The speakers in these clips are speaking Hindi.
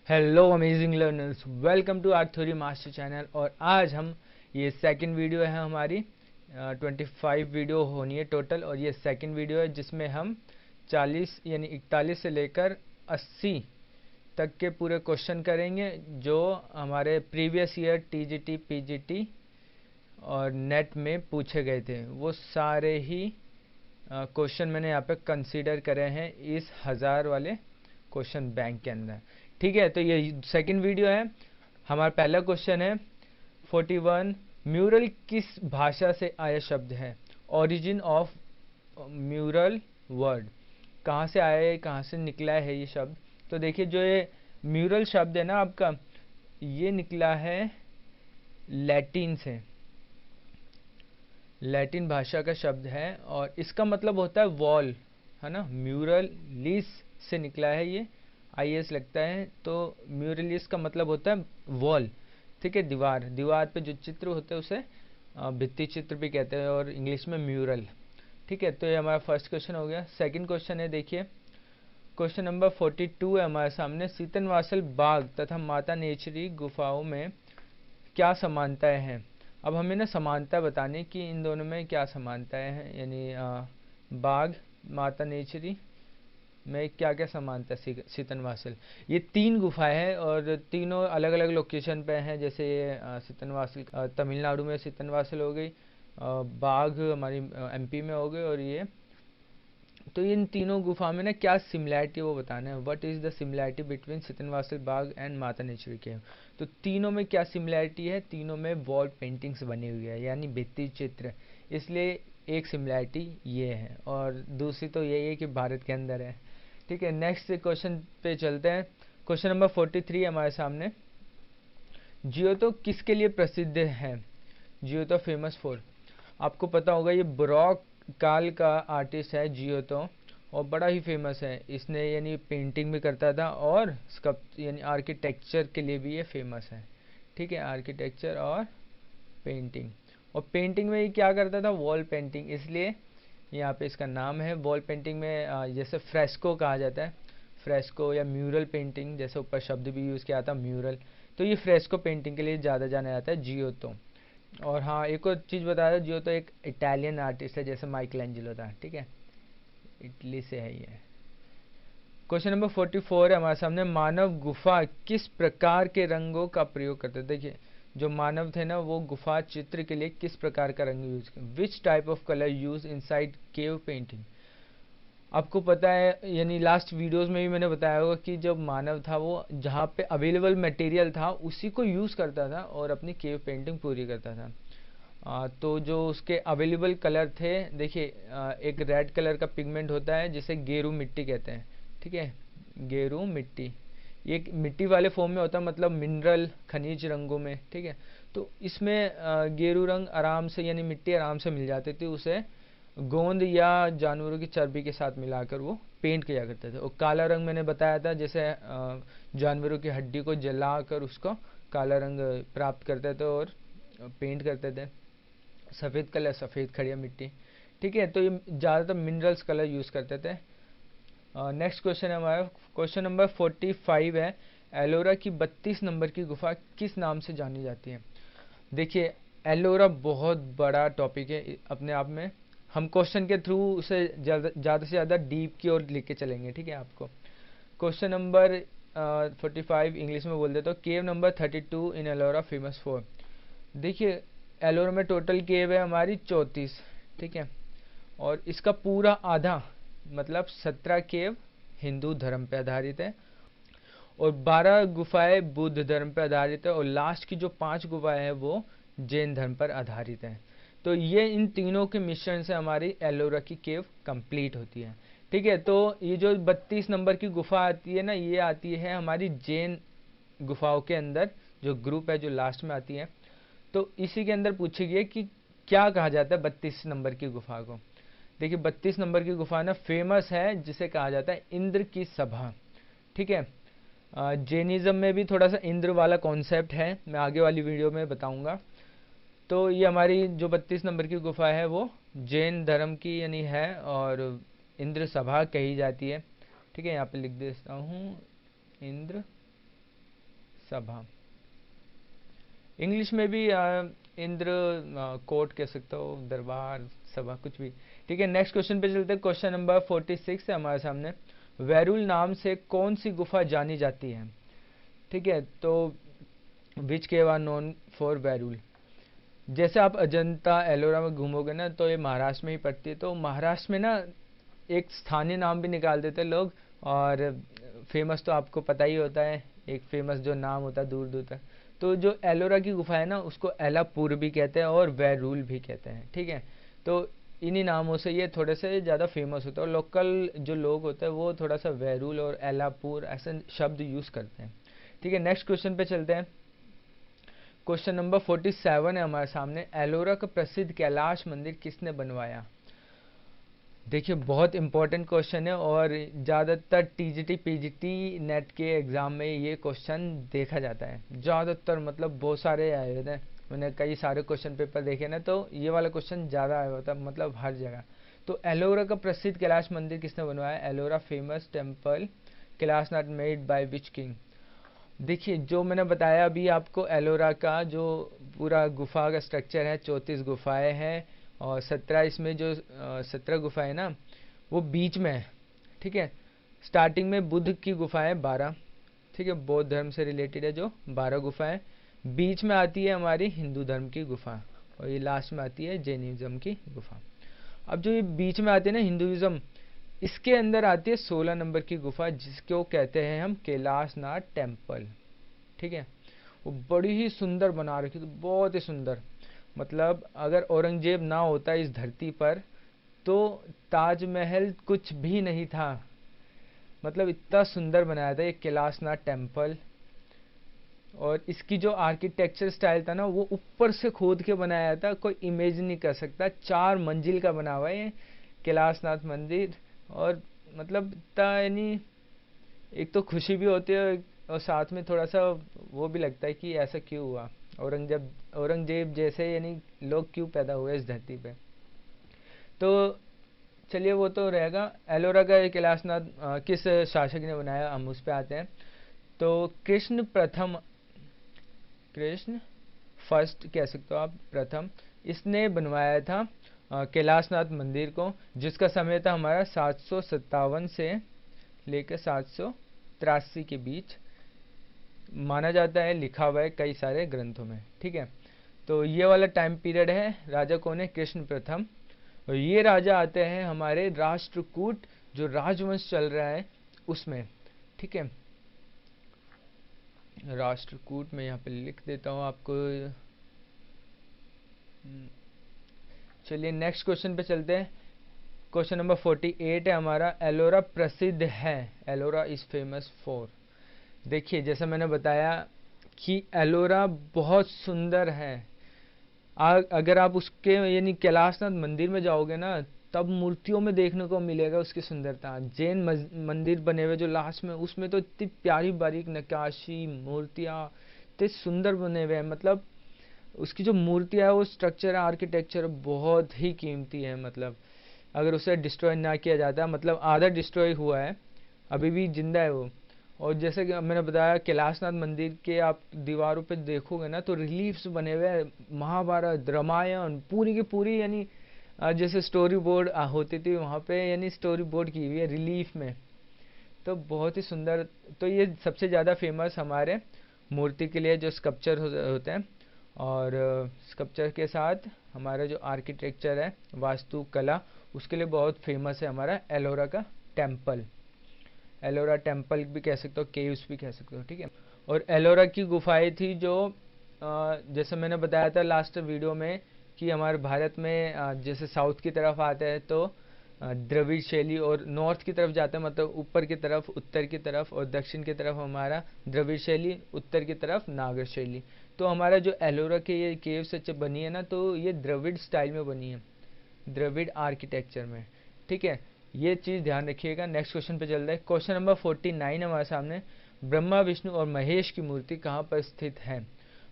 Hello amazing learners, welcome to our theory master channel. और आज हम ये सेकंड वीडियो है हमारी 25 वीडियो होनी है टोटल। और ये सेकंड वीडियो है जिसमें हम 40 यानी 41 से लेकर 80 तक के पूरे क्वेश्चन करेंगे जो हमारे प्रीवियस ईयर टीजीटी पीजीटी और नेट में पूछे गए थे। वो सारे ही क्वेश्चन मैंने यहाँ पे कंसीडर करे हैं इस 1000 वाले क्वेश्चन बैंक के अंदर। ठीक है, तो ये सेकंड वीडियो है। हमारा पहला क्वेश्चन है 41, म्यूरल किस भाषा से आया शब्द है? ओरिजिन ऑफ म्यूरल वर्ड, कहाँ से आया है, कहाँ से निकला है ये शब्द? तो देखिए, जो ये म्यूरल शब्द है ना आपका, ये निकला है लैटिन से, लैटिन भाषा का शब्द है। और इसका मतलब होता है वॉल, है ना। म्यूरल लीस से निकला है ये, आईएस लगता है। तो म्यूरलिस का मतलब होता है वॉल, ठीक है, दीवार। दीवार पे जो चित्र होते हैं उसे भित्ति चित्र भी कहते हैं, और इंग्लिश में म्यूरल। ठीक है, तो ये हमारा फर्स्ट क्वेश्चन हो गया। सेकंड क्वेश्चन है, देखिए क्वेश्चन नंबर 42 है हमारे सामने। सीतनवासल बाग तथा माता नेचरी गुफाओं में क्या समानताएं हैं? अब हमें ना समानता बताने कि इन दोनों में क्या समानताएं हैं, यानी बाघ माता नेचरी में क्या क्या समानता है। सीतनवासल, ये 3 गुफाएं हैं और तीनों अलग अलग लोकेशन पे हैं। जैसे ये सीतनवासल तमिलनाडु में सीतनवासल हो गई, बाघ हमारी एमपी में हो गई, और ये तो इन तीनों गुफा में ना क्या सिमिलैरिटी वो बताना है। What is the similarity between Sittanavasal Bagh and माता नेचुरी केव? तो तीनों में क्या सिमिलैरिटी है? तीनों में वॉल पेंटिंग्स बनी हुई है, यानी भित्ति चित्र। इसलिए एक सिमिलैरिटी ये है, और दूसरी तो यही है कि भारत के अंदर है। ठीक है, नेक्स्ट क्वेश्चन पे चलते हैं। क्वेश्चन नंबर 43 हमारे सामने। जियोतो किसके लिए प्रसिद्ध है? जियोतो फेमस फॉर, आपको पता होगा ये बरॉक काल का आर्टिस्ट है जियोतो, और बड़ा ही फेमस है। इसने यानी पेंटिंग भी करता था, और स्कल्प यानी आर्किटेक्चर के लिए भी ये फेमस है। ठीक है, आर्किटेक्चर और पेंटिंग। और पेंटिंग में ये क्या करता था? वॉल पेंटिंग, इसलिए यहाँ पे इसका नाम है। वॉल पेंटिंग में जैसे फ्रेस्को कहा जाता है, फ्रेस्को या म्यूरल पेंटिंग, जैसे ऊपर शब्द भी यूज़ किया था म्यूरल, तो ये फ्रेस्को पेंटिंग के लिए ज़्यादा जाना जाता है जियोतो। और हाँ, एक और चीज़ बता दो, जियोतो एक इटालियन आर्टिस्ट है, जैसे माइकल एंजेलो था। ठीक है, इटली से है ये। क्वेश्चन नंबर 44 है हमारे सामने। मानव गुफा किस प्रकार के रंगों का प्रयोग करते थे? देखिए, जो मानव थे ना, वो गुफा चित्र के लिए किस प्रकार का रंग यूज कर, which type of colour use inside cave painting? आपको पता है, यानी लास्ट वीडियोस में भी मैंने बताया होगा कि जब मानव था वो जहाँ पे अवेलेबल मटेरियल था उसी को यूज़ करता था और अपनी केव पेंटिंग पूरी करता था। तो जो उसके अवेलेबल कलर थे, देखिए एक रेड कलर का पिगमेंट होता है जिसे गेरू मिट्टी कहते हैं। ठीक है, गेरू मिट्टी, ये मिट्टी वाले फॉर्म में होता है, मतलब मिनरल खनिज रंगों में। ठीक है, तो इसमें गेरू रंग आराम से, यानी मिट्टी आराम से मिल जाती थी। उसे गोंद या जानवरों की चर्बी के साथ मिलाकर वो पेंट किया करते थे। और काला रंग मैंने बताया था, जैसे जानवरों की हड्डी को जलाकर उसको काला रंग प्राप्त करते थे और पेंट करते थे। सफ़ेद कलर, सफ़ेद खड़िया मिट्टी। ठीक है, तो ये ज़्यादातर मिनरल्स कलर यूज़ करते थे। नेक्स्ट क्वेश्चन है हमारा, क्वेश्चन नंबर 45 है। एलोरा की 32 नंबर की गुफा किस नाम से जानी जाती है? देखिए, एलोरा बहुत बड़ा टॉपिक है अपने आप में। हम क्वेश्चन के थ्रू उसे ज़्यादा से ज़्यादा डीप की ओर लेके चलेंगे। ठीक है, आपको क्वेश्चन नंबर 45 इंग्लिश में बोल देता हूँ। केव number 32 in Ellora famous for. देखिए, एलोरा में टोटल केव है हमारी 34। ठीक है, और इसका पूरा आधा मतलब 17 केव हिंदू धर्म पे आधारित है, और 12 गुफाएं बुद्ध धर्म पर आधारित है, और लास्ट की जो 5 गुफाएं हैं वो जैन धर्म पर आधारित है। तो ये इन तीनों के मिश्रण से हमारी एलोरा की केव कंप्लीट होती है। ठीक है, तो ये जो 32 नंबर की गुफा आती है ना, ये आती है हमारी जैन गुफाओं के अंदर, जो ग्रुप है जो लास्ट में आती है। तो इसी के अंदर पूछी गई कि क्या कहा जाता है 32 नंबर की गुफा को? देखिए, 32 नंबर की गुफा ना फेमस है, जिसे कहा जाता है इंद्र की सभा। ठीक है, जैनिज्म में भी थोड़ा सा इंद्र वाला कॉन्सेप्ट है, मैं आगे वाली वीडियो में बताऊंगा। तो ये हमारी जो 32 नंबर की गुफा है वो जैन धर्म की यानी है, और इंद्र सभा कही जाती है। ठीक है, यहाँ पे लिख देता हूँ, इंद्र सभा। इंग्लिश में भी इंद्र कोर्ट कह सकते हो, दरबार सभा, कुछ भी। ठीक है, नेक्स्ट क्वेश्चन पे चलते हैं। क्वेश्चन नंबर 46 है हमारे सामने। वैरुल नाम से कौन सी गुफा जानी जाती है? ठीक है, तो विच केव आर नोन फॉर वैरुल। जैसे आप अजंता एलोरा में घूमोगे ना, तो ये महाराष्ट्र में ही पड़ती है। तो महाराष्ट्र में ना एक स्थानीय नाम भी निकाल देते हैं लोग, और फेमस तो आपको पता ही होता है, एक फेमस जो नाम होता है दूर दूर तक। तो जो एलोरा की गुफा है ना, उसको एलापुर भी कहते हैं और वैरुल भी कहते हैं। ठीक है, तो इन्हीं नामों से ये थोड़े से ज़्यादा फेमस होता है, और लोकल जो लोग होते हैं वो थोड़ा सा वैरुल और एलापुर ऐसे शब्द यूज़ करते हैं। ठीक है, नेक्स्ट क्वेश्चन पे चलते हैं। क्वेश्चन नंबर 47 है हमारे सामने। एलोरा का प्रसिद्ध कैलाश मंदिर किसने बनवाया? देखिए, बहुत इंपॉर्टेंट क्वेश्चन है, और ज़्यादातर टीजीटी पीजीटी नेट के एग्ज़ाम में ये क्वेश्चन देखा जाता है ज़्यादातर। मतलब बहुत सारे आए हुए थे, मैंने कई सारे क्वेश्चन पेपर देखे ना, तो ये वाला क्वेश्चन ज़्यादा आया होता है, मतलब हर जगह। तो एलोरा का प्रसिद्ध कैलाश मंदिर किसने बनवाया? Ellora famous temple Kailashnath made by which king? देखिए, जो मैंने बताया अभी आपको, एलोरा का जो पूरा गुफा का स्ट्रक्चर है, 34 गुफाएं हैं, और 17 इसमें जो 17 गुफाएं ना, वो बीच में है। ठीक है, स्टार्टिंग में बुद्ध की गुफाएं 12, ठीक है, बौद्ध धर्म से रिलेटेड है जो 12 गुफाएं। बीच में आती है हमारी हिंदू धर्म की गुफा, और ये लास्ट में आती है जैनिज्म की गुफा। अब जो ये बीच में आती है ना हिंदुइज्म, इसके अंदर आती है 16 नंबर की गुफा, जिसको कहते हैं हम कैलाशनाथ टेम्पल। ठीक है, वो बड़ी ही सुंदर बना रखी, तो बहुत ही सुंदर। मतलब अगर औरंगजेब ना होता इस धरती पर, तो ताजमहल कुछ भी नहीं था। मतलब इतना सुंदर बनाया था ये कैलाशनाथ टेम्पल। और इसकी जो आर्किटेक्चर स्टाइल था ना, वो ऊपर से खोद के बनाया था, कोई इमेज नहीं कर सकता। 4 मंजिल का बना हुआ है ये कैलाशनाथ मंदिर। और मतलब इतना, यानी एक तो खुशी भी होती है, और साथ में थोड़ा सा वो भी लगता है कि ऐसा क्यों हुआ, औरंगजेब जैसे यानी लोग क्यों पैदा हुए इस धरती पे। तो चलिए, वो तो रहेगा। एलोरा का कैलाशनाथ किस शासक ने बनाया, हम उस पे आते हैं। तो कृष्ण फर्स्ट कह सकते हो आप, प्रथम, इसने बनवाया था कैलाशनाथ मंदिर को, जिसका समय था हमारा 757 से लेकर 783 के बीच माना जाता है, लिखा हुआ है कई सारे ग्रंथों में। ठीक है, तो ये वाला टाइम पीरियड है। राजा कौन है? कृष्ण प्रथम। और ये राजा आते हैं हमारे राष्ट्रकूट, जो राजवंश चल रहा है उसमें। ठीक है, राष्ट्रकूट में यहाँ पे लिख देता हूँ आपको। चलिए, नेक्स्ट क्वेश्चन पे चलते हैं। क्वेश्चन नंबर 48 है हमारा। एलोरा प्रसिद्ध है, एलोरा इज फेमस फॉर। देखिए, जैसा मैंने बताया कि एलोरा बहुत सुंदर है। अगर आप उसके यानी कैलाशनाथ मंदिर में जाओगे ना, तब मूर्तियों में देखने को मिलेगा उसकी सुंदरता। जैन मंदिर बने हुए जो लास्ट में, उसमें तो इतनी प्यारी बारीक नक्काशी मूर्तियाँ, इतने सुंदर बने हुए हैं। मतलब उसकी जो मूर्तियाँ है, वो स्ट्रक्चर है, आर्किटेक्चर बहुत ही कीमती है। मतलब अगर उसे डिस्ट्रॉय ना किया जाता, मतलब आधा डिस्ट्रॉय हुआ है, अभी भी जिंदा है वो। और जैसे कि मैंने बताया, कैलाशनाथ मंदिर के आप दीवारों पे देखोगे ना, तो रिलीफ्स बने हुए हैं, महाभारत रामायण पूरी की पूरी, यानी जैसे स्टोरी बोर्ड होती थी वहाँ पे, यानी स्टोरी बोर्ड की हुई है रिलीफ में। तो बहुत ही सुंदर। तो ये सबसे ज़्यादा फेमस हमारे मूर्ति के लिए जो स्कल्पचर होते हैं, और स्कल्पचर के साथ हमारा जो आर्किटेक्चर है, वास्तुकला, उसके लिए बहुत फेमस है हमारा एलोरा का टेम्पल। एलोरा टेम्पल भी कह सकते हो, केव्स भी कह सकते हो। ठीक है, और एलोरा की गुफाएं थी जो जैसे मैंने बताया था लास्ट वीडियो में, कि हमारे भारत में जैसे साउथ की तरफ आते हैं तो द्रविड़ शैली, और नॉर्थ की तरफ जाते हैं मतलब ऊपर की तरफ, उत्तर की तरफ, और दक्षिण की तरफ हमारा द्रविड़ शैली, उत्तर की तरफ नागर शैली। तो हमारा जो एलोरा के ये केव्स बनी है ना, तो ये द्रविड़ स्टाइल में बनी है, द्रविड़ आर्किटेक्चर में। ठीक है, ये चीज़ ध्यान रखिएगा। नेक्स्ट क्वेश्चन पे चल रहे हैं। क्वेश्चन नंबर 49 हमारे सामने। ब्रह्मा विष्णु और महेश की मूर्ति कहाँ पर स्थित है?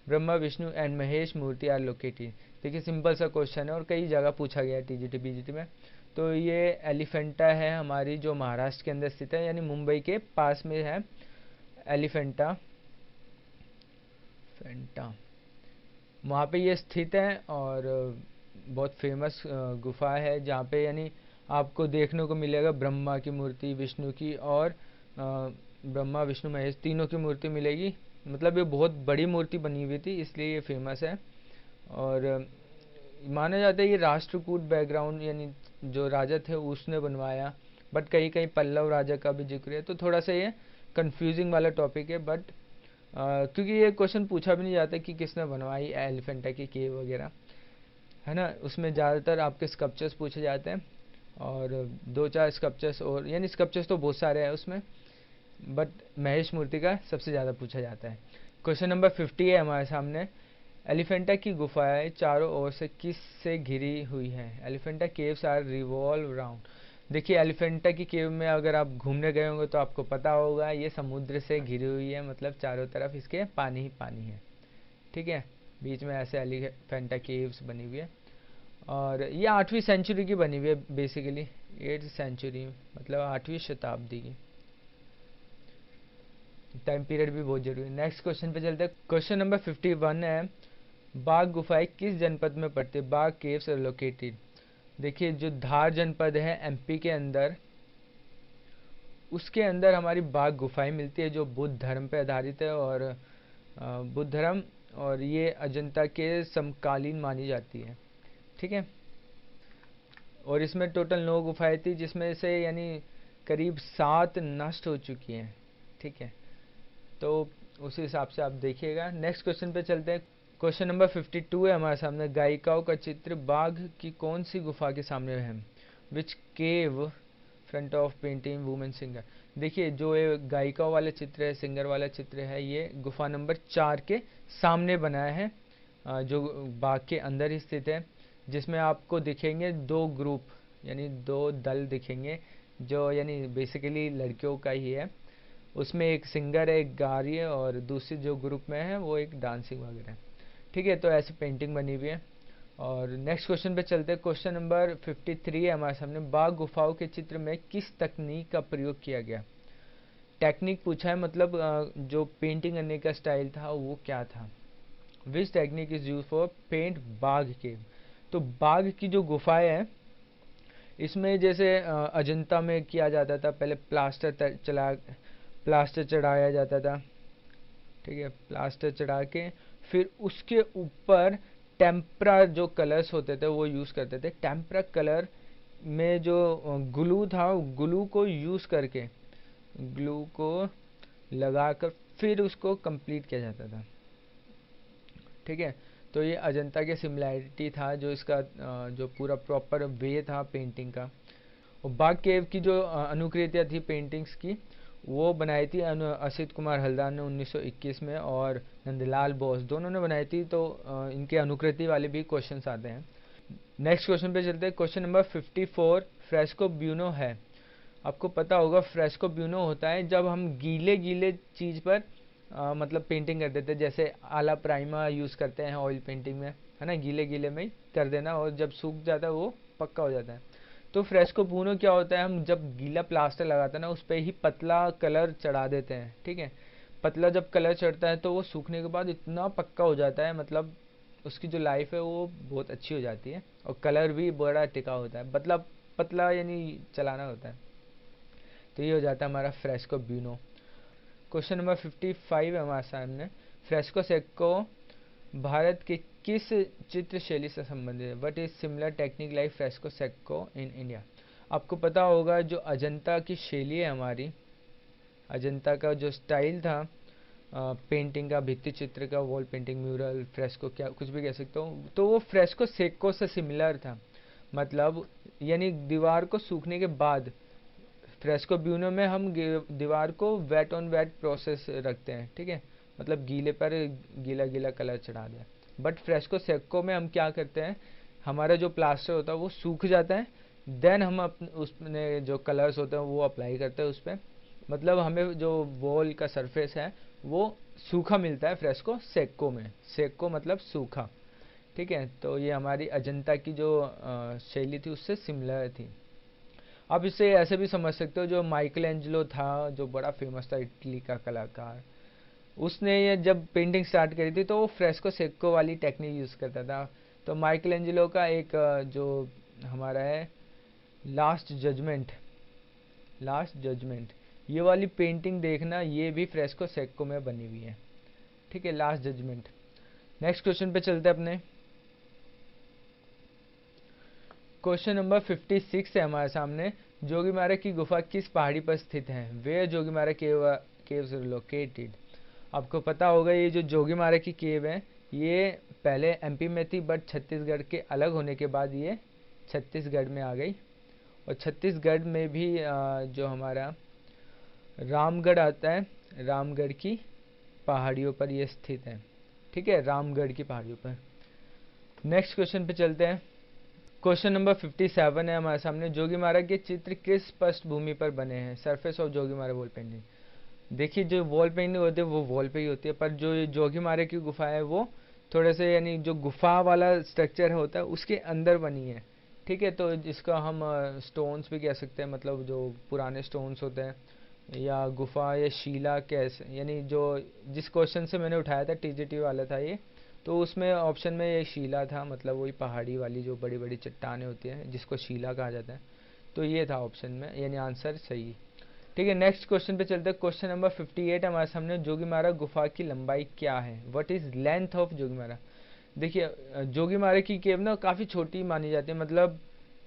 ब्रह्मा विष्णु एंड महेश मूर्ति आर लोकेटेड। देखिए, सिंपल सा क्वेश्चन है, और कई जगह पूछा गया है टीजीटी बीजीटी में। तो ये एलिफेंटा है हमारी, जो महाराष्ट्र के अंदर स्थित है, यानी मुंबई के पास में है एलिफेंटा। एलिफेंटा, वहाँ पे ये स्थित है और बहुत फेमस गुफा है जहाँ पे यानी आपको देखने को मिलेगा ब्रह्मा की मूर्ति, विष्णु की और ब्रह्मा विष्णु महेश तीनों की मूर्ति मिलेगी। मतलब ये बहुत बड़ी मूर्ति बनी हुई थी इसलिए ये फेमस है। और माना जाता है ये राष्ट्रकूट बैकग्राउंड यानी जो राजा थे उसने बनवाया, बट कहीं कहीं पल्लव राजा का भी जिक्र है, तो थोड़ा सा ये कंफ्यूजिंग वाला टॉपिक है। बट क्योंकि ये क्वेश्चन पूछा भी नहीं जाता कि किसने बनवाई एलिफेंटा की केव वगैरह, है ना, उसमें ज़्यादातर आपके स्कल्पचर्स पूछे जाते हैं और दो चार स्कल्पचर्स, और यानी स्कल्पचर्स तो बहुत सारे हैं उसमें, बट महेश मूर्ति का सबसे ज़्यादा पूछा जाता है। क्वेश्चन नंबर 50 है हमारे सामने। एलिफेंटा की गुफाएं चारों ओर से किस से घिरी हुई हैं? Elephanta caves are revolve round. देखिए एलिफेंटा की केव में अगर आप घूमने गए होंगे तो आपको पता होगा ये समुद्र से घिरी हुई है, मतलब चारों तरफ इसके पानी ही पानी है। ठीक है, बीच में ऐसे एलिफेंटा केव्स बनी हुई है और ये 8वीं सेंचुरी की बनी हुई है, बेसिकली 8th सेंचुरी, मतलब 8वीं शताब्दी की। टाइम पीरियड भी बहुत जरूरी है। नेक्स्ट क्वेश्चन पे चलते हैं। क्वेश्चन नंबर 51 है, बाघ गुफाएं किस जनपद में पड़ती है? बाघ केव्स आर लोकेटेड। देखिए जो धार जनपद है एमपी के अंदर, उसके अंदर हमारी बाघ गुफाएं मिलती है जो बुद्ध धर्म पे आधारित है और बुद्ध धर्म, और ये अजंता के समकालीन मानी जाती है। ठीक है, और इसमें टोटल 9 गुफाएं थी जिसमें से यानी करीब 7 नष्ट हो चुकी हैं। ठीक है, तो उसी हिसाब से आप देखिएगा। नेक्स्ट क्वेश्चन पे चलते हैं। क्वेश्चन नंबर 52 है हमारे सामने। गायिकाओं का चित्र बाघ की कौन सी गुफा के सामने है? Which cave front of painting women singer. देखिए जो ये गायिकाओं वाले चित्र है, सिंगर वाला चित्र है, ये गुफा नंबर 4 के सामने बनाया है, जो बाघ के अंदर ही स्थित है, जिसमें आपको दिखेंगे 2 ग्रुप यानी 2 दल दिखेंगे जो यानी बेसिकली लड़कियों का ही है। उसमें एक सिंगर है, एक गा रही है, और दूसरी जो ग्रुप में है वो एक डांसिंग वगैरह है। ठीक है, तो ऐसी पेंटिंग बनी हुई है। और नेक्स्ट क्वेश्चन पे चलते हैं। क्वेश्चन नंबर 53 है हमारे सामने। बाघ गुफाओं के चित्र में किस तकनीक का प्रयोग किया गया? टेक्निक पूछा है, मतलब जो पेंटिंग करने का स्टाइल था वो क्या था? Which technique is use for paint Bagh cave. तो बाघ की जो गुफाएं है इसमें जैसे अजंता में किया जाता था, पहले प्लास्टर चढ़ाया जाता था। ठीक है, प्लास्टर चढ़ा के फिर उसके ऊपर टेम्परा जो कलर्स होते थे वो यूज़ करते थे। टेम्परा कलर में जो ग्लू था, ग्लू को यूज़ करके, ग्लू को लगाकर फिर उसको कंप्लीट किया जाता था। ठीक है, तो ये अजंता के सिमिलैरिटी था जो इसका जो पूरा प्रॉपर वे था पेंटिंग का। और बाघ केव की जो अनुकृतियाँ थी पेंटिंग्स की, वो बनाई थी असित कुमार हल्दार ने 1921 में, और नंदलाल बोस दोनों ने बनाई थी। तो इनके अनुकृति वाले भी क्वेश्चंस आते हैं। नेक्स्ट क्वेश्चन पे चलते हैं। क्वेश्चन नंबर 54, फ्रेस्को ब्यूनो है। आपको पता होगा फ्रेस्को ब्यूनो होता है जब हम गीले गीले चीज़ पर मतलब पेंटिंग कर देते हैं, जैसे आला प्राइमा यूज़ करते हैं ऑयल पेंटिंग में, है ना, गीले गीले में ही कर देना और जब सूख जाता है वो पक्का हो जाता है। तो फ्रेस्को ब्यूनो क्या होता है, हम जब गीला प्लास्टर लगाते हैं ना उस पर ही पतला कलर चढ़ा देते हैं। ठीक है, पतला जब कलर चढ़ता है तो वो सूखने के बाद इतना पक्का हो जाता है, मतलब उसकी जो लाइफ है वो बहुत अच्छी हो जाती है और कलर भी बड़ा टिका होता है। मतलब पतला यानी चलाना होता है, तो ये हो जाता है हमारा फ्रेस्को ब्यूनो। क्वेश्चन नंबर 55 है हमारे सामने। फ्रेस्को सेक्को भारत के किस चित्र शैली से संबंधित है? What is similar technique like fresco secco in India. आपको पता होगा जो अजंता की शैली है हमारी, अजंता का जो स्टाइल था पेंटिंग का, भित्ति चित्र का, वॉल पेंटिंग, म्यूरल, फ्रेस्को, क्या कुछ भी कह सकते हो, तो वो फ्रेस्को सेक्को से सिमिलर था। मतलब यानी दीवार को सूखने के बाद, फ्रेस्को ब्यूनो में हम दीवार को वेट ऑन वेट प्रोसेस रखते हैं। ठीक है, मतलब गीले पर गीला गीला कलर चढ़ा दिया। बट फ्रेस्को सेक्को में हम क्या करते हैं, हमारा जो प्लास्टर होता है वो सूख जाता है, देन हम उसमें जो कलर्स होते हैं वो अप्लाई करते हैं उस पर। मतलब हमें जो वॉल का सरफेस है वो सूखा मिलता है फ्रेस्को सेक्को में। सेक्को मतलब सूखा। ठीक है, तो ये हमारी अजंता की जो शैली थी उससे सिमिलर थी। आप इसे ऐसे भी समझ सकते हो, जो माइकल एंजेलो था जो बड़ा फेमस था इटली का कलाकार, उसने ये जब पेंटिंग स्टार्ट करी थी तो वो फ्रेस्को सेक्को वाली टेक्निक यूज़ करता था। तो माइकल एंजेलो का एक जो हमारा है लास्ट जजमेंट, ये वाली पेंटिंग देखना, ये भी फ्रेस्को सेक्को में बनी हुई है। ठीक है, लास्ट जजमेंट। नेक्स्ट क्वेश्चन पे चलते हैं अपने। क्वेश्चन नंबर 56 है हमारे सामने। जोगीमारा की गुफा किस पहाड़ी पर स्थित है? Where Jogimara caves located. आपको पता होगा ये जो जोगीमारा की केव है ये पहले एमपी में थी, बट छत्तीसगढ़ के अलग होने के बाद ये छत्तीसगढ़ में आ गई। और छत्तीसगढ़ में भी जो हमारा रामगढ़ आता है, रामगढ़ की पहाड़ियों पर ये स्थित है। ठीक है, रामगढ़ की पहाड़ियों पर। नेक्स्ट क्वेश्चन पे चलते हैं। क्वेश्चन नंबर 57 है हमारे सामने। जोगीमारा के चित्र किस पृष्ठभूमि पर बने हैं? Surface of Jogimara wall painting. देखिए जो वॉल पेंटिंग होती है वो वॉल पे ही होती है, पर जो ये जोगीमारा की गुफा है वो थोड़े से यानी जो गुफा वाला स्ट्रक्चर होता है उसके अंदर बनी है। ठीक है, तो जिसका हम स्टोन्स भी कह सकते हैं, मतलब जो पुराने स्टोन्स होते हैं, या गुफा या शिला कैसे, यानी जो जिस क्वेश्चन से मैंने उठाया था टीजीटी वाला था ये, तो उसमें ऑप्शन में ये शिला था, मतलब वही पहाड़ी वाली जो बड़ी बड़ी चट्टानें होती हैं जिसको शिला कहा जाता है। तो ये था ऑप्शन में, यानी आंसर सही। ठीक है, नेक्स्ट क्वेश्चन पे चलते हैं। क्वेश्चन नंबर 58 हमारे सामने। जोगीमारा गुफा की लंबाई क्या है? What is length of Jogimara? देखिए जोगीमारा की केव ना काफ़ी छोटी मानी जाती है, मतलब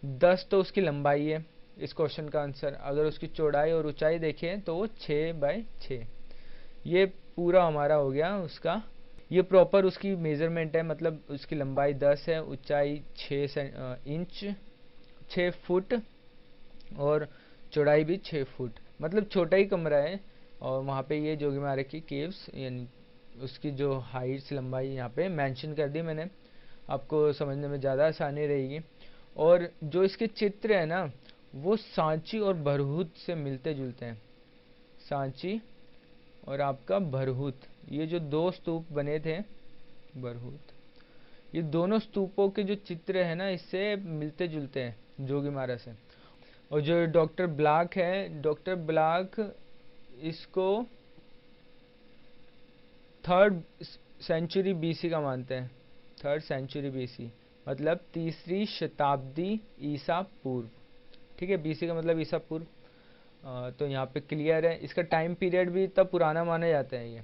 10 तो उसकी लंबाई है इस क्वेश्चन का आंसर। अगर उसकी चौड़ाई और ऊंचाई देखें तो वो 6x6। ये पूरा हमारा हो गया उसका, ये प्रॉपर उसकी मेजरमेंट है, मतलब उसकी लंबाई 10 है, ऊंचाई 6 इंच 6 फुट, और चौड़ाई भी 6 फुट, मतलब छोटा ही कमरा है। और वहाँ पे ये जोगीमारा की केव्स यानी उसकी जो हाइट्स लंबाई यहाँ पे मेंशन कर दी मैंने, आपको समझने में ज़्यादा आसानी रहेगी। और जो इसके चित्र है ना वो सांची और बरहूत से मिलते जुलते हैं। सांची और आपका बरहूत, ये जो दो स्तूप बने थे, बरहूत, ये दोनों स्तूपों के जो चित्र है ना इससे मिलते जुलते हैं जोगीमारा से। और जो डॉक्टर ब्लैक है, डॉक्टर ब्लैक इसको 3rd सेंचुरी बीसी का मानते हैं। 3rd सेंचुरी बीसी मतलब 3री शताब्दी ईसा पूर्व। ठीक है, बीसी का मतलब ईसा पूर्व। तो यहाँ पे क्लियर है, इसका टाइम पीरियड भी इतना पुराना माना जाता है ये।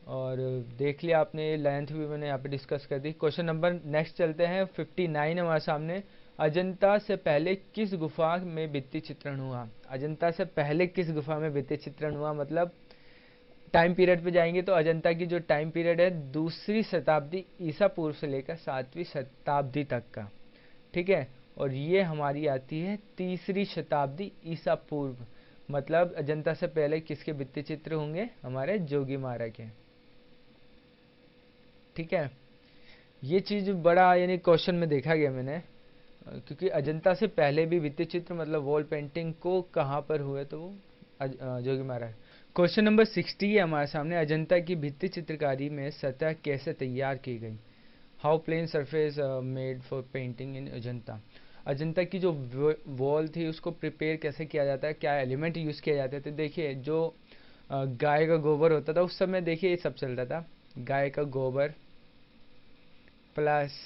और देख लिया आपने, लेंथ भी मैंने यहाँ पे डिस्कस कर दी। क्वेश्चन नंबर नेक्स्ट चलते हैं। 59 हमारे सामने। अजंता से पहले किस गुफा में भित्ति चित्रण हुआ? अजंता से पहले किस गुफा में भित्ति चित्रण हुआ, मतलब टाइम पीरियड पे जाएंगे तो अजंता की जो टाइम पीरियड है 2री शताब्दी ईसा पूर्व से लेकर 7वीं शताब्दी तक का। ठीक है, और ये हमारी आती है 3री शताब्दी ईसा पूर्व, मतलब अजंता से पहले किसके भित्ति चित्र होंगे? हमारे जोगीमारा के। ठीक है, ये चीज़ बड़ा यानी क्वेश्चन में देखा गया मैंने, क्योंकि अजंता से पहले भी भित्ति चित्र मतलब वॉल पेंटिंग को कहाँ पर हुए, तो वो जोगीमारा है। क्वेश्चन नंबर 60 है हमारे सामने। अजंता की भित्ति चित्रकारी में सतह कैसे तैयार की गई? How plane surface made for painting in Ajanta. Ajanta की जो वॉल थी उसको प्रिपेयर कैसे किया जाता है, क्या एलिमेंट यूज़ किए जाते थे? देखिए जो गाय का गोबर होता था उस समय, देखिए ये सब चलता था, गाय का गोबर प्लस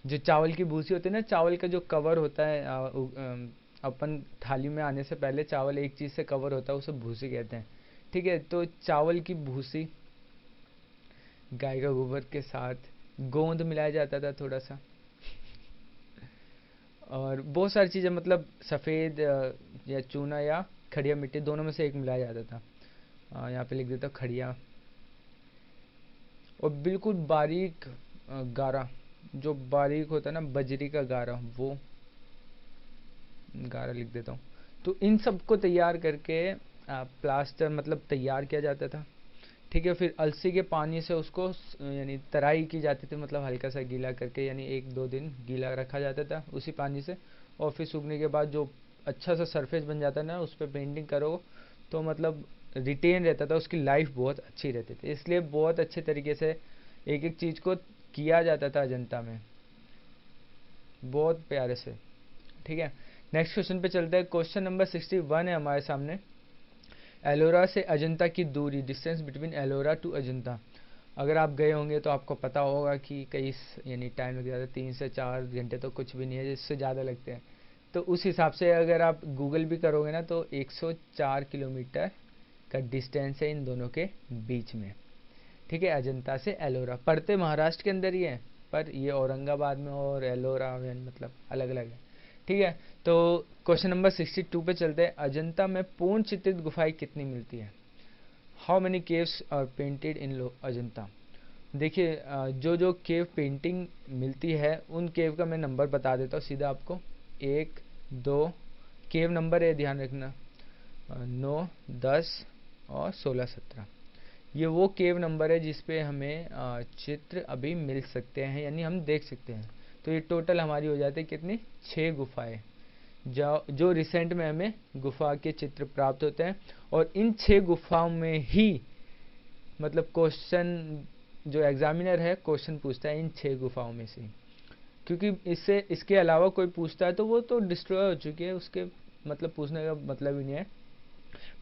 जो चावल की भूसी होती है ना, चावल का जो कवर होता है, अपन थाली में आने से पहले चावल एक चीज़ से कवर होता है, उसे भूसी कहते हैं। ठीक है, तो चावल की भूसी, गाय का गोबर के साथ गोंद मिलाया जाता था थोड़ा सा, और बहुत सारी चीज़ें, मतलब सफ़ेद या चूना या खड़िया मिट्टी, दोनों में से एक मिलाया जाता था। यहाँ पे लिख देता हूँ खड़िया। और बिल्कुल बारीक गारा, जो बारीक होता है ना बजरी का गारा, वो गारा लिख देता हूँ। तो इन सब को तैयार करके प्लास्टर मतलब तैयार किया जाता था। ठीक है, फिर अलसी के पानी से उसको यानी तराई की जाती थी, मतलब हल्का सा गीला करके, यानी 1-2 दिन गीला रखा जाता था उसी पानी से। और फिर सूखने के बाद जो अच्छा सा सरफेस बन जाता ना, उस पर पेंटिंग करो तो मतलब रिटेन रहता था, उसकी लाइफ बहुत अच्छी रहती थी। इसलिए बहुत अच्छे तरीके से एक एक चीज़ को किया जाता था अजंता में, बहुत प्यारे से। ठीक है, नेक्स्ट क्वेश्चन पे चलते हैं। क्वेश्चन नंबर 61 है हमारे सामने। एलोरा से अजंता की दूरी, distance between Ellora to Ajanta. अगर आप गए होंगे तो आपको पता होगा कि कई यानी टाइम लग जाता है, 3 से 4 घंटे तो कुछ भी नहीं है, जिससे ज़्यादा लगते हैं। तो उस हिसाब से अगर आप गूगल भी करोगे ना तो 104 किलोमीटर का डिस्टेंस है इन दोनों के बीच में। ठीक है, अजंता से एलोरा। पड़ते महाराष्ट्र के अंदर ही है, पर ये औरंगाबाद में और एलोरा में मतलब अलग अलग है। ठीक है, तो क्वेश्चन नंबर 62 पे चलते हैं। अजंता में पूर्ण चित्रित गुफाएं कितनी मिलती है? How many caves are painted in Ajanta? देखिए, जो केव पेंटिंग मिलती है उन केव का मैं नंबर बता देता हूँ सीधा आपको। 1, 2 केव नंबर है, ध्यान रखना, 9, 10 और 16, 17। ये वो केव नंबर है जिसपे हमें चित्र अभी मिल सकते हैं, यानी हम देख सकते हैं। तो ये टोटल हमारी हो जाती है कितनी? 6 गुफाएं जो रिसेंट में हमें गुफा के चित्र प्राप्त होते हैं। और इन 6 गुफाओं में ही मतलब क्वेश्चन जो एग्जामिनर है क्वेश्चन पूछता है इन 6 गुफाओं में से, क्योंकि इसके अलावा कोई पूछता है तो वो तो डिस्ट्रॉय हो चुकी है, उसके मतलब पूछने का मतलब ही नहीं है।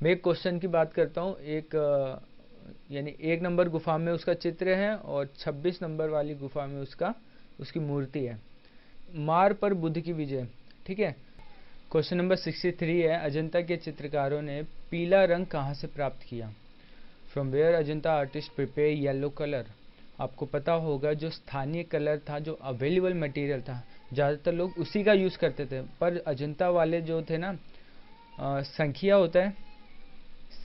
मैं एक क्वेश्चन की बात करता हूँ। यानी 1 नंबर गुफा में उसका चित्र है और 26 नंबर वाली गुफा में उसकी मूर्ति है। मार पर बुद्ध की विजय। ठीक है, क्वेश्चन नंबर 63 है, अजंता के चित्रकारों ने पीला रंग कहाँ से प्राप्त किया? From where Ajanta artist prepare yellow colour. आपको पता होगा जो स्थानीय कलर था, जो अवेलेबल मटेरियल था, ज़्यादातर लोग उसी का यूज़ करते थे। पर अजंता वाले जो थे ना, संखिया होता है,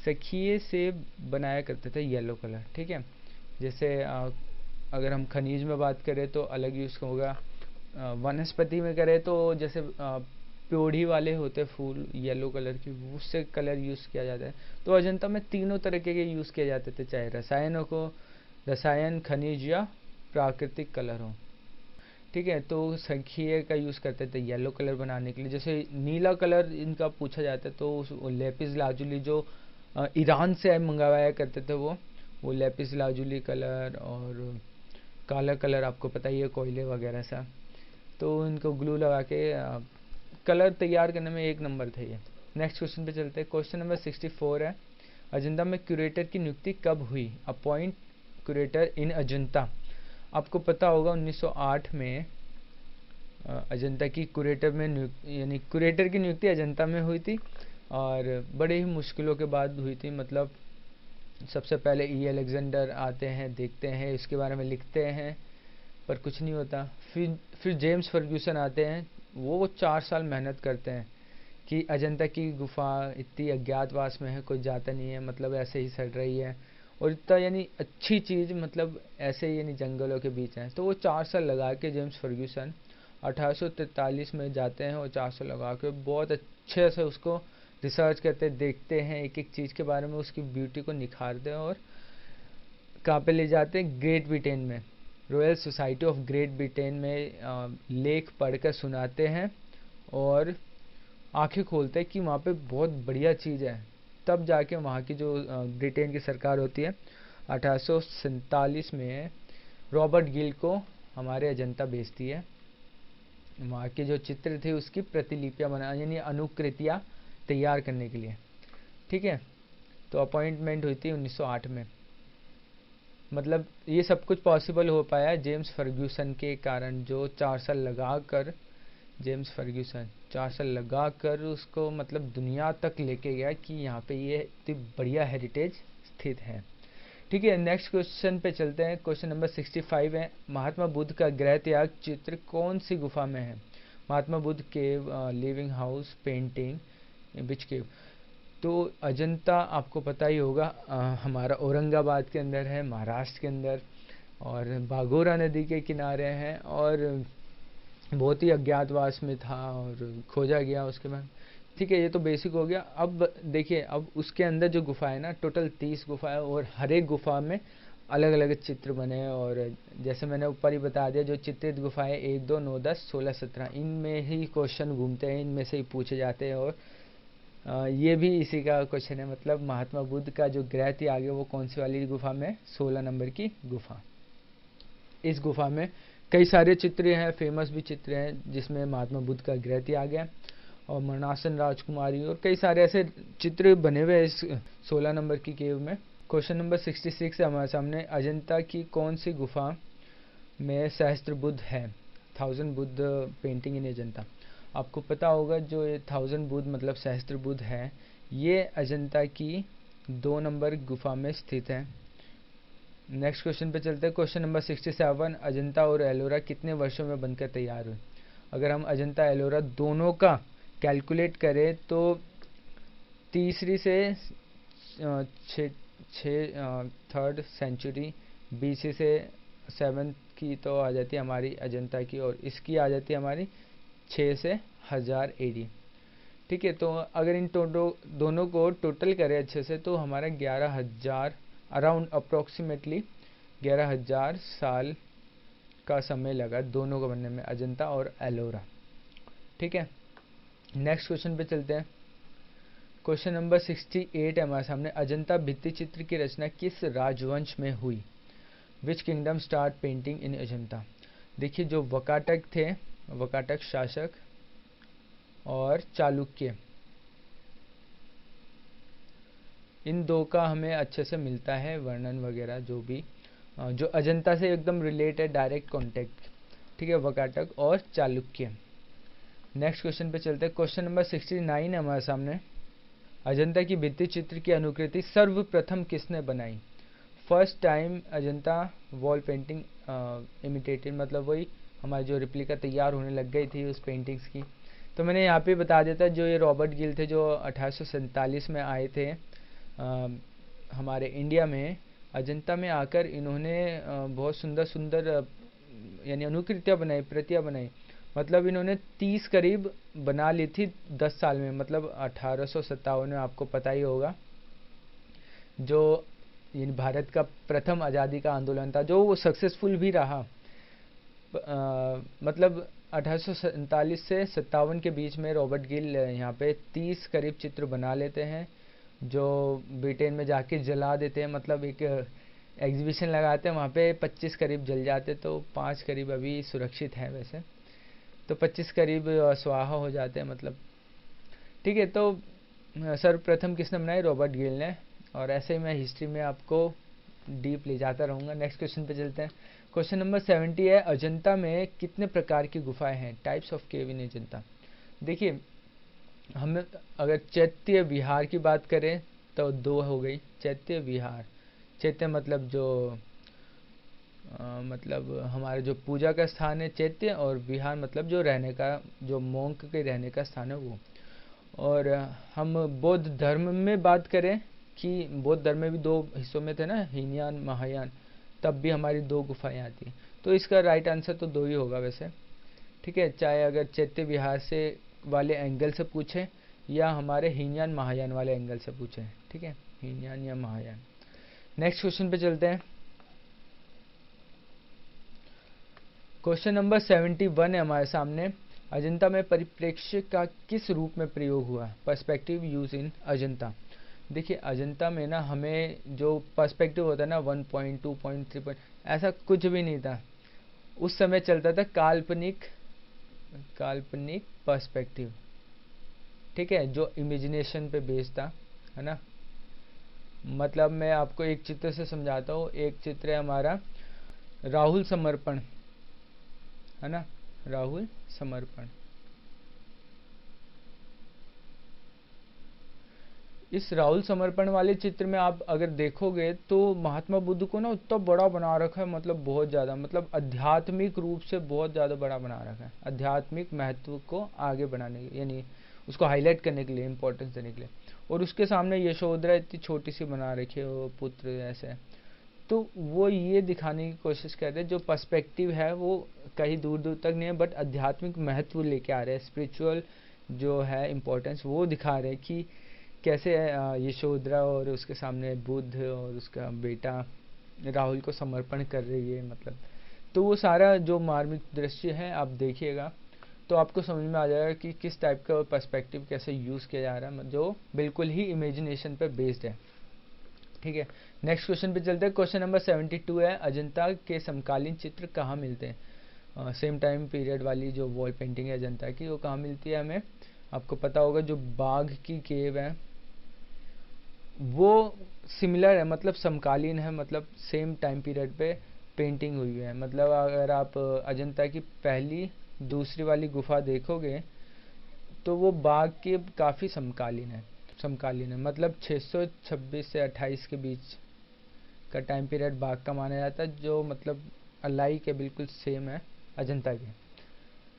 सखिए से बनाया करते थे येलो कलर। ठीक है, जैसे अगर हम खनिज में बात करें तो अलग यूज़ होगा, वनस्पति में करें तो जैसे प्योढ़ी वाले होते फूल येलो कलर की, उससे कलर यूज़ किया जाता है। तो अजंता में तीनों तरीके के यूज़ किए जाते थे, चाहे रसायन, खनिज या प्राकृतिक कलर हो। ठीक है, तो संखिए का यूज़ करते थे येलो कलर बनाने के लिए। जैसे नीला कलर इनका पूछा जाता है तो लेपिस लाजुली जो ईरान से मंगवाया करते थे वो लेपिस लाजुली कलर, और काला कलर आपको पता ही है, कोयले वगैरह सा। तो इनको ग्लू लगा के कलर तैयार करने में 1 नंबर थे ये। नेक्स्ट क्वेश्चन पे चलते हैं। क्वेश्चन नंबर 64 है, अजंता में क्यूरेटर की नियुक्ति कब हुई? अपॉइंट क्यूरेटर इन अजंता। आपको पता होगा 1908 में अजंता की क्यूरेटर की नियुक्ति अजंता में हुई थी, और बड़े ही मुश्किलों के बाद हुई थी। मतलब सबसे पहले अलेक्जेंडर आते हैं, देखते हैं, इसके बारे में लिखते हैं, पर कुछ नहीं होता। फिर जेम्स फर्ग्यूसन आते हैं, वो 4 साल मेहनत करते हैं कि अजंता की गुफा इतनी अज्ञातवास में है, कोई जाता नहीं है, मतलब ऐसे ही सड़ रही है, और इतना यानी अच्छी चीज़ मतलब ऐसे यानी जंगलों के बीच है। तो वो 4 साल लगा के जेम्स फर्ग्यूसन 1843 में जाते हैं, और 4 साल लगा के बहुत अच्छे से उसको रिसर्च करते, देखते हैं, एक एक चीज़ के बारे में, उसकी ब्यूटी को निखारते हैं, और कहाँ पे ले जाते हैं? ग्रेट ब्रिटेन में, royal society of great Britain में लेख पढ़कर सुनाते हैं, और आंखें खोलते हैं कि वहाँ पे बहुत बढ़िया चीज़ है। तब जाके वहाँ की जो ब्रिटेन की सरकार होती है 1847 में रॉबर्ट गिल को हमारे अजंता भेजती है, वहाँ के जो चित्र थे उसकी प्रतिलिपियाँ बना यानी अनुकृतियाँ तैयार करने के लिए। ठीक है, तो अपॉइंटमेंट हुई थी 1908 में। मतलब ये सब कुछ पॉसिबल हो पाया जेम्स फर्ग्यूसन के कारण, जो 4 साल लगा कर जेम्स फर्ग्यूसन 4 साल लगा कर उसको मतलब दुनिया तक लेके गया कि यहाँ पे ये इतनी बढ़िया हेरिटेज स्थित है। ठीक है, नेक्स्ट क्वेश्चन पे चलते हैं। क्वेश्चन नंबर 65 है, महात्मा बुद्ध का गृह त्याग चित्र कौन सी गुफा में है? महात्मा बुद्ध केव, लिविंग हाउस, पेंटिंग, विच केव? तो अजंता आपको पता ही होगा, हमारा औरंगाबाद के अंदर है, महाराष्ट्र के अंदर, और बागोरा नदी के किनारे हैं, और बहुत ही अज्ञातवास में था और खोजा गया उसके बाद। ठीक है, ये तो बेसिक हो गया। अब देखिए, अब उसके अंदर जो गुफा है ना, टोटल 30 गुफा है, और हर एक गुफा में अलग अलग चित्र बने हैं। और जैसे मैंने ऊपर ही बता दिया, जो चित्रित गुफाएं 1, 2, 9, 10, 16, 17, इनमें ही क्वेश्चन घूमते हैं, इनमें से ही पूछे जाते हैं। और ये भी इसी का क्वेश्चन है, मतलब महात्मा बुद्ध का जो गृह त्याग है वो कौन सी वाली गुफा में? 16 नंबर की गुफा। इस गुफा में कई सारे चित्र हैं, फेमस भी चित्र हैं, जिसमें महात्मा बुद्ध का गृह त्याग है। और मरणासन राजकुमारी और कई सारे ऐसे चित्र बने हुए हैं इस 16 नंबर की केव में। क्वेश्चन नंबर 66 है हमारे सामने, अजंता की कौन सी गुफा में सहस्त्र बुद्ध है? 1000 बुद्ध पेंटिंग इन अजंता। आपको पता होगा जो ये 1000 बुद्ध मतलब सहस्त्र बुद्ध है, ये अजंता की 2 नंबर गुफा में स्थित है। नेक्स्ट क्वेश्चन पे चलते हैं। क्वेश्चन नंबर 67, अजंता और एलोरा कितने वर्षों में बनकर तैयार हुए? अगर हम अजंता एलोरा दोनों का कैलकुलेट करें तो तीसरी से थर्ड सेंचुरी BC से 7th की तो आ जाती है हमारी अजंता की, और इसकी आ जाती है हमारी 6 से 1000 AD। ठीक है, तो अगर इन दोनों को टोटल करें अच्छे से तो हमारा 11,000 अराउंड अप्रोक्सीमेटली 11,000 साल का समय लगा दोनों को बनने में, अजंता और एलोरा। ठीक है, नेक्स्ट क्वेश्चन पे चलते हैं। क्वेश्चन नंबर 68 है हमारे सामने, अजंता भित्ति चित्र की रचना किस राजवंश में हुई? Which kingdom start painting in Ajanta? देखिए, जो वकाटक थे, वकाटक शासक और चालुक्य, इन दो का हमें अच्छे से मिलता है वर्णन वगैरह, जो भी जो अजंता से एकदम रिलेटेड डायरेक्ट कॉन्टेक्ट। ठीक है, वकाटक और चालुक्य। नेक्स्ट क्वेश्चन पे चलते हैं। क्वेश्चन नंबर 69 है हमारे सामने, अजंता की भित्ति चित्र की अनुकृति सर्वप्रथम किसने बनाई? First time Ajanta wall painting imitated, मतलब वही हमारी जो रिप्लिका तैयार होने लग गई थी उस पेंटिंग्स की। तो मैंने यहाँ पे बता देता, जो ये रॉबर्ट गिल थे जो 1847 में आए थे हमारे इंडिया में, अजंता में आकर इन्होंने बहुत सुंदर सुंदर यानी अनुकृतियाँ बनाई, प्रतियाँ बनाई। मतलब इन्होंने 30 करीब बना ली थी 10 साल में, मतलब 1857 में, आपको पता ही होगा, जो भारत का प्रथम आज़ादी का आंदोलन था, जो वो सक्सेसफुल भी रहा। मतलब 1847 से 57 के बीच में रॉबर्ट गिल यहाँ पे 30 करीब चित्र बना लेते हैं, जो ब्रिटेन में जाके जला देते हैं। मतलब एक एग्जीबिशन लगाते हैं, वहाँ पे 25 करीब जल जाते, तो 5 करीब अभी सुरक्षित हैं वैसे, तो 25 करीब स्वाहा हो जाते हैं मतलब। ठीक है, तो सर्वप्रथम किसने बनाई? रॉबर्ट गिल ने। और ऐसे ही मैं हिस्ट्री में आपको डीप ले जाता रहूँगा। नेक्स्ट क्वेश्चन पे चलते हैं। क्वेश्चन नंबर 70 है, अजंता में कितने प्रकार की गुफाएं हैं? टाइप्स ऑफ केव इन अजंता। देखिए, हम अगर चैत्य विहार की बात करें तो 2 हो गई। चैत्य विहार, चैत्य मतलब जो मतलब हमारे जो पूजा का स्थान है चैत्य, और विहार मतलब जो रहने का, जो मोंक के रहने का स्थान है वो। और हम बौद्ध धर्म में बात करें कि बौद्ध धर्म में भी 2 हिस्सों में थे ना, हीनयान महायान, तब भी हमारी 2 गुफाएं आती हैं। तो इसका राइट आंसर तो 2 ही होगा वैसे। ठीक है, चाहे अगर चैत्य विहार से वाले एंगल से पूछें या हमारे हीनयान महायान वाले एंगल से पूछें। ठीक है, हीनयान या महायान। नेक्स्ट क्वेश्चन पे चलते हैं। क्वेश्चन नंबर 71 है हमारे सामने, अजंता में परिप्रेक्ष्य का किस रूप में प्रयोग हुआ? Perspective use in Ajanta. देखिए, अजंता में ना हमें जो पर्सपेक्टिव होता है ना 1 2 3 ऐसा कुछ भी नहीं था। उस समय चलता था काल्पनिक पर्सपेक्टिव। ठीक है, जो इमेजिनेशन पे बेस्ड था, है ना। मतलब मैं आपको एक चित्र से समझाता हूँ। एक चित्र है हमारा राहुल समर्पण, है ना, राहुल समर्पण। इस राहुल समर्पण वाले चित्र में आप अगर देखोगे तो महात्मा बुद्ध को ना उतना बड़ा बना रखा है, मतलब बहुत ज़्यादा, मतलब आध्यात्मिक रूप से बहुत ज़्यादा बड़ा बना रखा है, आध्यात्मिक महत्व को आगे बढ़ाने के, यानी उसको हाईलाइट करने के लिए, इंपॉर्टेंस देने के लिए। और उसके सामने यशोधरा इतनी छोटी सी बना रखी है, वो पुत्र ऐसे। तो वो ये दिखाने की कोशिश कर रहे हैं, जो पर्सपेक्टिव है वो कहीं दूर दूर तक नहीं है, बट आध्यात्मिक महत्व लेके आ रहे हैं, स्पिरिचुअल जो है इम्पोर्टेंस वो दिखा रहे हैं कि कैसे यशोधरा और उसके सामने बुद्ध और उसका बेटा राहुल को समर्पण कर रही है, मतलब। तो वो सारा जो मार्मिक दृश्य है आप देखिएगा तो आपको समझ में आ जाएगा कि किस टाइप का पर्सपेक्टिव कैसे यूज़ किया जा रहा है, जो बिल्कुल ही इमेजिनेशन पर बेस्ड है। ठीक है, नेक्स्ट क्वेश्चन पे चलते हैं। क्वेश्चन नंबर 72 है, अजंता के समकालीन चित्र कहाँ मिलते हैं? सेम टाइम पीरियड वाली जो वॉल पेंटिंग है अजंता की, वो कहाँ मिलती है हमें? आपको पता होगा जो बाघ की केव है वो सिमिलर है, मतलब समकालीन है, मतलब सेम टाइम पीरियड पे पेंटिंग हुई है। मतलब अगर आप अजंता की पहली दूसरी वाली गुफा देखोगे तो वो बाघ के काफ़ी समकालीन है, मतलब 626 से 28 के बीच का टाइम पीरियड बाघ का माना जाता है, जो मतलब अलाइक है, बिल्कुल सेम है अजंता के।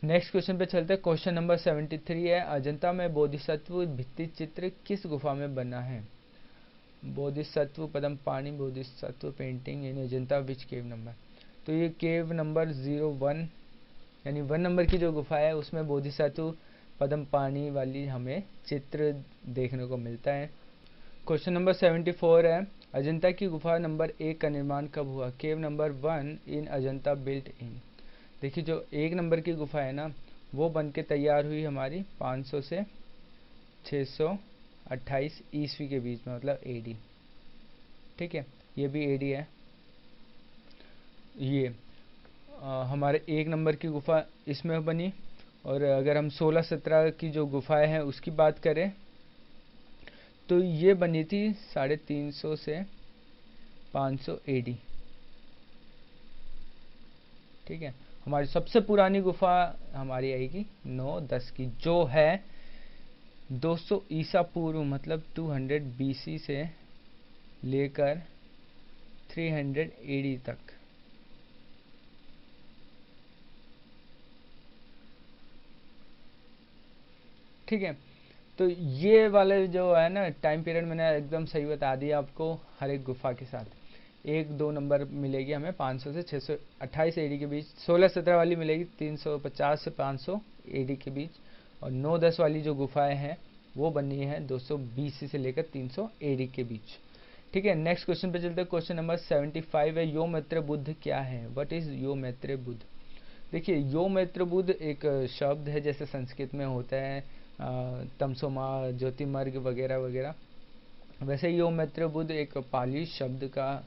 नेक्स्ट क्वेश्चन पे चलते हैं। क्वेश्चन नंबर 73 है, अजंता में बोधिसत्व भित्ति चित्र किस गुफा में बना है? Bodhisattva Padmapani Bodhisattva painting in Ajanta which cave number? तो ये केव नंबर 01 यानी 1 नंबर की जो गुफा है उसमें बोधिसत्व पद्मपाणि वाली हमें चित्र देखने को मिलता है। क्वेश्चन नंबर 74 है, अजंता की गुफा नंबर 1 का निर्माण कब हुआ? केव number 1 in Ajanta built in. देखिए जो 1 नंबर की गुफा है ना वो बन के तैयार हुई हमारी 500 से 628 ईस्वी के बीच में, मतलब एडी। ठीक है, ये भी एडी है। ये हमारे 1 नंबर की गुफा इसमें बनी। और अगर हम 16-17 की जो गुफाएं हैं उसकी बात करें तो ये बनी थी 350 से 500 एडी। ठीक है, हमारी सबसे पुरानी गुफा हमारी आएगी 9-10 की, जो है 200 ईसा पूर्व, मतलब 200 बीसी से लेकर 300 एडी तक। ठीक है, तो ये वाले जो है ना टाइम पीरियड मैंने एकदम सही बता दिया आपको हर एक गुफा के साथ। 1-2 नंबर मिलेगी हमें 500 से 628 एडी के बीच, 16-17 वाली मिलेगी 350 से 500 एडी के बीच, और 9-10 वाली जो गुफाएं हैं वो बनी है 220 से लेकर 300 एडी के बीच। ठीक है, नेक्स्ट क्वेश्चन पे चलते हैं। क्वेश्चन नंबर 75 है, यो मैत्र बुद्ध क्या है? व्हाट इज यो मैत्र बुद्ध? देखिए यो मैत्र बुद्ध एक शब्द है, जैसे संस्कृत में होता है तमसोमा ज्योतिर्मर्ग वगैरह वगैरह, वैसे यो मैत्र बुद्ध एक पाली शब्द का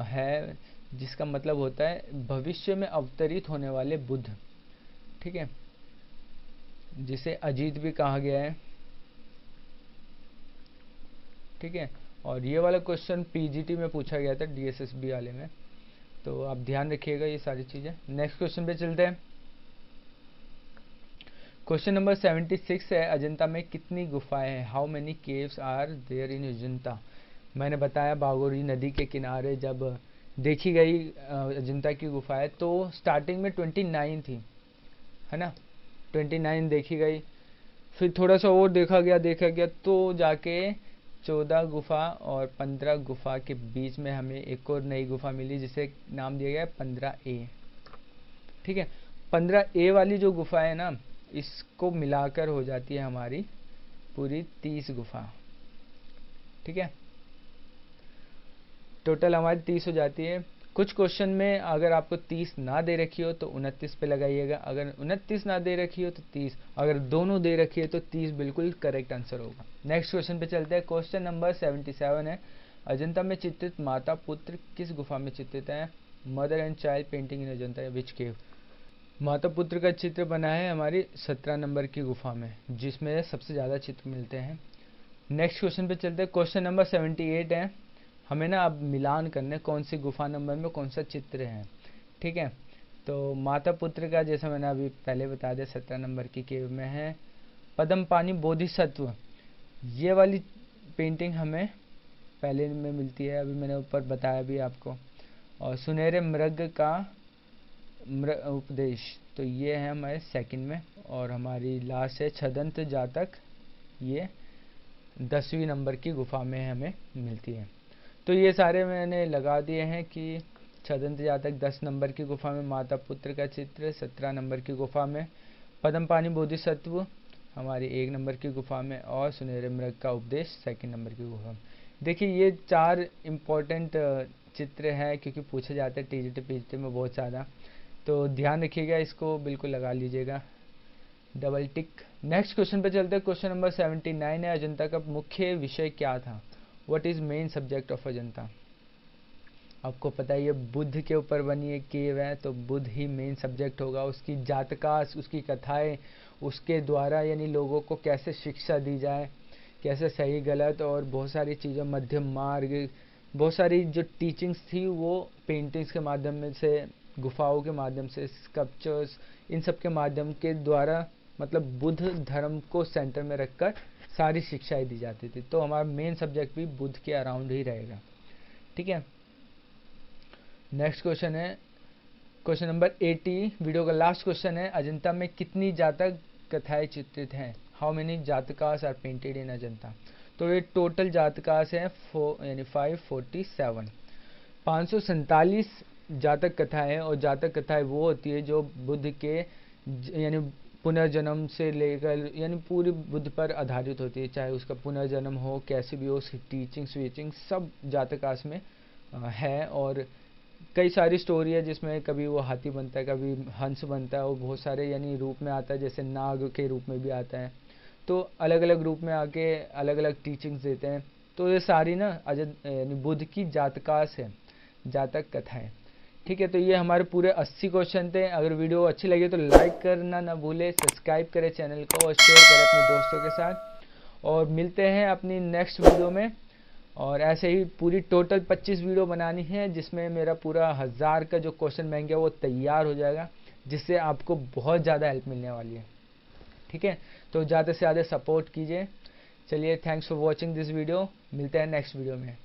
है जिसका मतलब होता है भविष्य में अवतरित होने वाले बुद्ध। ठीक है, जिसे अजीत भी कहा गया है। ठीक है, और ये वाला क्वेश्चन पीजीटी में पूछा गया था, डीएसएसबी वाले में, तो आप ध्यान रखिएगा ये सारी चीज़ें। नेक्स्ट क्वेश्चन पे चलते हैं। क्वेश्चन नंबर 76 है, अजंता में कितनी गुफाएं हैं? How many caves are there in Ajanta? मैंने बताया बागोरी नदी के किनारे जब देखी गई अजंता की गुफाएं तो स्टार्टिंग में 29 थी, है ना, 29 देखी गई, फिर थोड़ा सा और देखा गया तो जाके 14 गुफा और 15 गुफा के बीच में हमें एक और नई गुफा मिली जिसे नाम दिया गया 15A। ठीक है, 15A वाली जो गुफा है ना इसको मिलाकर हो जाती है हमारी पूरी 30 गुफा। ठीक है, टोटल हमारी 30 हो जाती है। कुछ क्वेश्चन में अगर आपको 30 ना दे रखी हो तो 29 पे लगाइएगा, अगर 29 ना दे रखी हो तो 30, अगर दोनों दे रखी है तो 30 बिल्कुल करेक्ट आंसर होगा। नेक्स्ट क्वेश्चन पे चलते हैं। क्वेश्चन नंबर 77 है, अजंता में चित्रित माता पुत्र किस गुफा में चित्रित है? Mother and child painting in Ajanta which cave? माता पुत्र का चित्र बना है हमारी 17 नंबर की गुफा में, जिसमें सबसे ज़्यादा चित्र मिलते हैं। नेक्स्ट क्वेश्चन पे चलते हैं। क्वेश्चन नंबर 78 है, हमें ना अब मिलान करने कौन सी गुफा नंबर में कौन सा चित्र है। ठीक है, तो माता पुत्र का जैसा मैंने अभी पहले बता दिया 17 नंबर की केव में है। पद्मपाणि बोधिसत्व ये वाली पेंटिंग हमें पहले में मिलती है, अभी मैंने ऊपर बताया भी आपको। और सुनहरे मृग का उपदेश, तो ये है हमारे सेकंड में। और हमारी लास्ट है छदंत जातक, ये 10वीं नंबर की गुफा में हमें मिलती है। तो ये सारे मैंने लगा दिए हैं कि छदंत जातक 10 नंबर की गुफा में, माता पुत्र का चित्र 17 नंबर की गुफा में, पद्मपाणि बोधिसत्व हमारी 1 नंबर की गुफा में, और सुनहरे मृग का उपदेश सेकंड नंबर की गुफा में। देखिए ये 4 इम्पोर्टेंट चित्र हैं क्योंकि पूछे जाते हैं टीजीटी पीजीटी में बहुत ज़्यादा, तो ध्यान रखिएगा, इसको बिल्कुल लगा लीजिएगा डबल टिक। नेक्स्ट क्वेश्चन पे चलते हैं। क्वेश्चन नंबर 79 है, अजंता का मुख्य विषय क्या था? What is main subject of Ajanta? आपको पता है ये बुद्ध के ऊपर बनी एक केव है, तो बुद्ध ही मेन सब्जेक्ट होगा। उसकी जातकास, उसकी कथाएं, उसके द्वारा यानी लोगों को कैसे शिक्षा दी जाए, कैसे सही गलत और बहुत सारी चीज़ें, मध्यम मार्ग, बहुत सारी जो टीचिंग्स थी वो पेंटिंग्स के माध्यम से, गुफाओं के माध्यम से, स्कल्पचर्स, इन सब के माध्यम के द्वारा, मतलब बुद्ध धर्म को सेंटर में रखकर सारी शिक्षाएं दी जाती थी। तो हमारा मेन सब्जेक्ट भी बुद्ध के अराउंड ही रहेगा। ठीक है, नेक्स्ट क्वेश्चन है क्वेश्चन नंबर 80, वीडियो का लास्ट क्वेश्चन है, अजंता में कितनी जातक कथाएं चित्रित हैं? How many Jatakas are painted in Ajanta? तो ये टोटल जातकास है यानी 547, 547 जातक कथाएं हैं। और जातक कथाएं वो होती है जो बुद्ध के यानी पुनर्जन्म से लेकर यानी पूरी बुद्ध पर आधारित होती है, चाहे उसका पुनर्जन्म हो, कैसे भी हो, उसकी टीचिंग्स वीचिंग सब जातकास में है। और कई सारी स्टोरी है जिसमें कभी वो हाथी बनता है, कभी हंस बनता है, और बहुत सारे यानी रूप में आता है, जैसे नाग के रूप में भी आता है। तो अलग अलग रूप में आके अलग अलग टीचिंग्स देते हैं। तो ये सारी ना यानी बुद्ध की जातकास है, जातक कथाएं। ठीक है, तो ये हमारे पूरे 80 क्वेश्चन थे। अगर वीडियो अच्छी लगी तो लाइक करना ना भूले, सब्सक्राइब करें चैनल को और शेयर करें अपने दोस्तों के साथ। और मिलते हैं अपनी नेक्स्ट वीडियो में। और ऐसे ही पूरी टोटल 25 वीडियो बनानी है, जिसमें मेरा पूरा 1000 का जो क्वेश्चन बैंक है वो तैयार हो जाएगा, जिससे आपको बहुत ज़्यादा हेल्प मिलने वाली है। ठीक है, तो ज़्यादा से ज़्यादा सपोर्ट कीजिए। चलिए, thanks for watching this video. मिलते हैं नेक्स्ट वीडियो में।